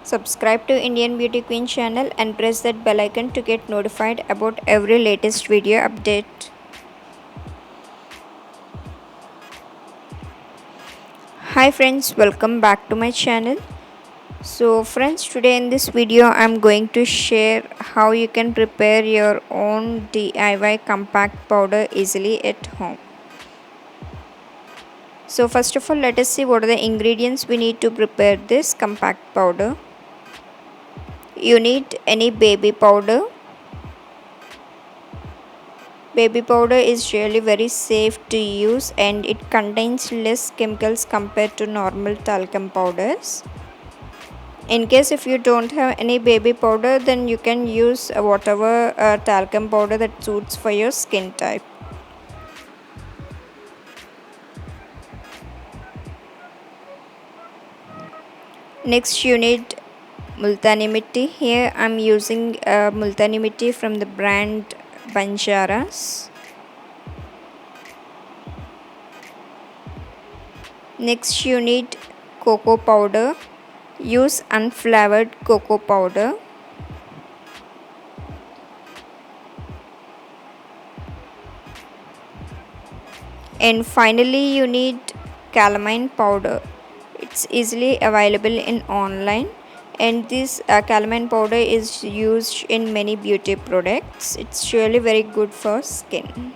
Subscribe to Indian Beauty Queen channel and press that bell icon to get notified about every latest video update. Hi friends, welcome back to my channel. So friends, today in this video I'm going to share how you can prepare your own DIY compact powder easily at home. So first of all, let us see what are the ingredients we need to prepare this compact powder. You need any baby powder. Baby powder is really very safe to use and it contains less chemicals compared to normal talcum powders. In case if you don't have any baby powder, then you can use whatever talcum powder that suits for your skin type. Next you need Multani Mitti. Here I am using Multani Mitti from the brand Banjaras. Next you need cocoa powder. Use unflavored cocoa powder. And finally you need calamine powder. It's easily available in online, and this calamine powder is used in many beauty products. It's really very good for skin.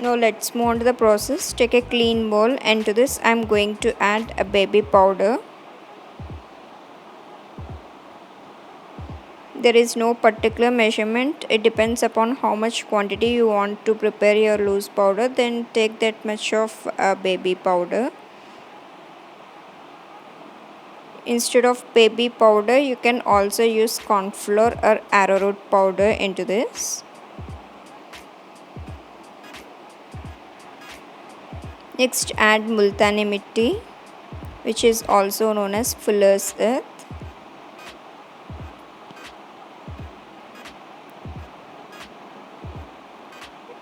Now let's move on to the process. Take a clean bowl, and to this I'm going to add a baby powder. There is no particular measurement. It depends upon how much quantity you want to prepare your loose powder. Then take that much of baby powder. Instead of baby powder, you can also use corn flour or arrowroot powder into this. Next add Multani Mitti, which is also known as fuller's earth.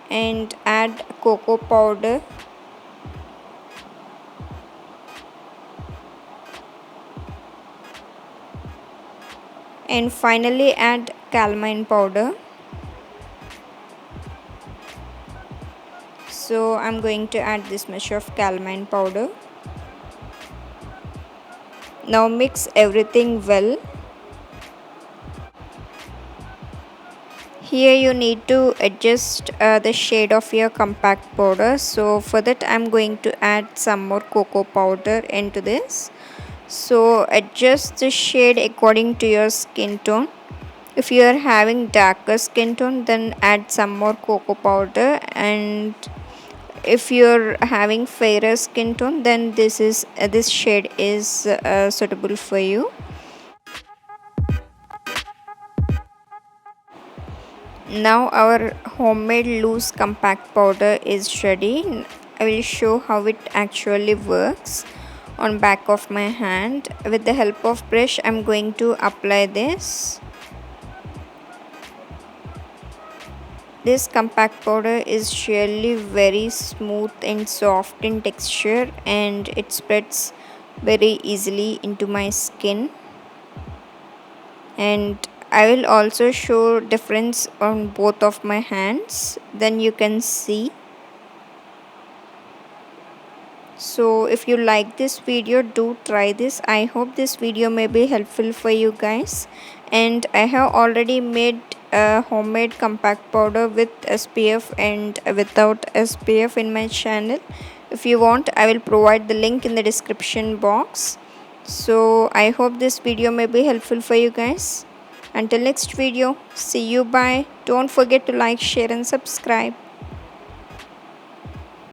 And add cocoa powder. And finally add calamine powder. So I'm going to add this much of calamine powder. Now mix everything well. Here you need to adjust the shade of your compact powder. So for that I'm going to add some more cocoa powder into this. So adjust the shade according to your skin tone. If you are having darker skin tone, then add some more cocoa powder, and if you're having fairer skin tone, then this shade is suitable for you. Now our homemade loose compact powder is ready. I will show how it actually works on back of my hand. With the help of brush, I'm going to apply this. This compact powder is really very smooth and soft in texture, and it spreads very easily into my skin. And I will also show difference on both of my hands, then you can see. So if you like this video, do try this. I hope this video may be helpful for you guys. And I have already made a homemade compact powder with SPF and without SPF in my channel. If you want, I will provide the link in the description box. So I hope this video may be helpful for you guys. Until next video, see you, bye. Don't forget to like, share and subscribe.